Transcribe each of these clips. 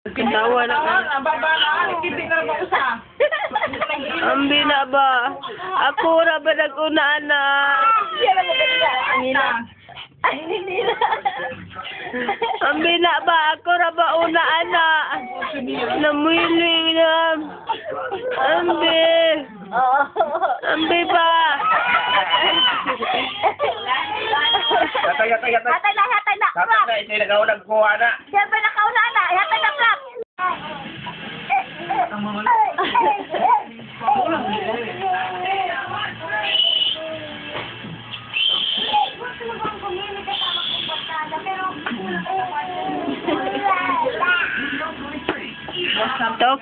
Kitawa na ka. Ambi na ba? Ako ra ba nag-una, anak? Ambi na ba? Ako ra ba una, anak? Namuiling na. Ambi. Ambi ba? Hatay na. Hatay na, hindi nag-aunang kuha na. Siyempre nakauna na. Hatay na, Flap. Tok.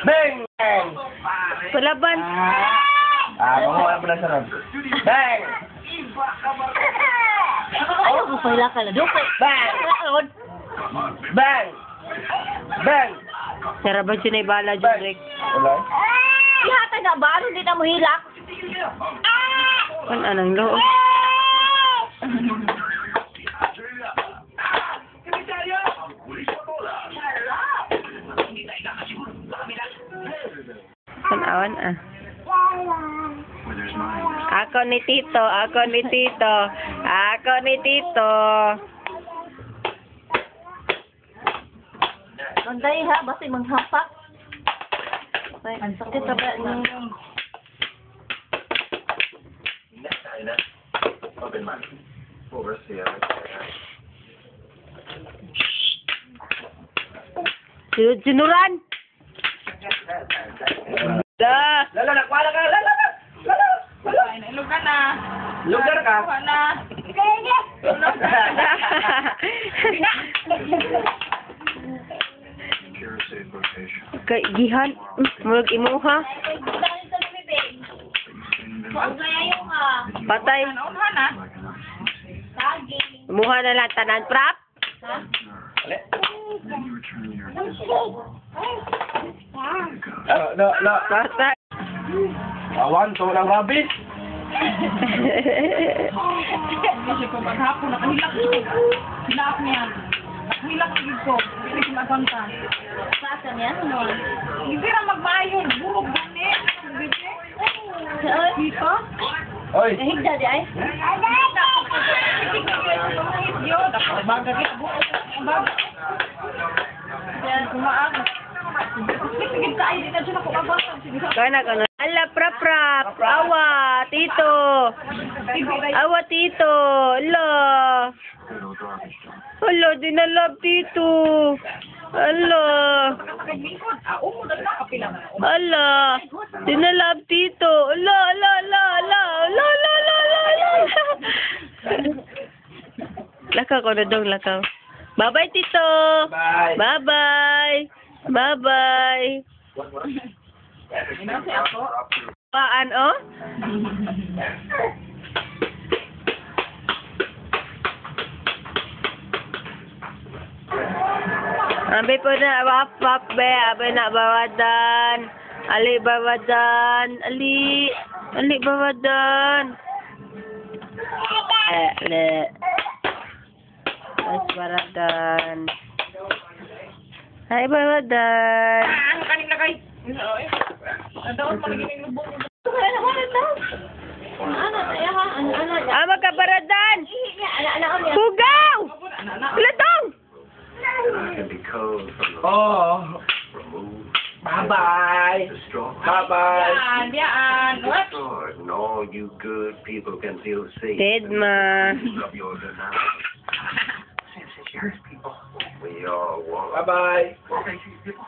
Bang! Palaban. Mamuha mo na sarap. Bang! Ayaw ko pala ka na. Dukay. Bang! Bang! Sarap ba siya na ibala, Jurek? Wala? Hatay na ba? Ano din na mo hilak? Kan anang loob? Awan ah. Ako ni Tito. Manday ha, basta manghapak. Ay, ang sakit na ba niyo? Sinuran! Lala, nakwala ka! Lala! Lugar ka! Gihan, murag imuha. Patay. Imuha na lang tanan, prap. No. Patay. Awan, to ng rabbit. Kasi kung maghapon, nakahilak ito. Hilak niya. Nakahilak ito. Hindi ko magkanta. Saan yan? Ano? Hindi na magmayon. Burog gani. Dito? Oy! Higda di ay? Baga kita buko. Baga. Yan, kumaag. Sige tayo. Hindi na siya nakukabasag. Kana. Ala, prap. Awa, Tito. Ala, dinalab, Tito. Ala, dinalab, Tito. Ala. Lakaw ko na dong, lakaw. Bye-bye, Tito. Bye. Bye-bye. Paan, oh? Ambil po na wap be, abe nak bawadan. Ali bawadan. Mas bawadan. Hai bawadan. Ang kanin na kay. Daon magiging lubong. Ama ka baradan. Hugaw. Ladong. Oh! Bye-bye! Bye-bye! Diyan. What? And all you good people can feel safe. Dead ma. Of your denial. people. We all want. Bye-bye. Well, they see people.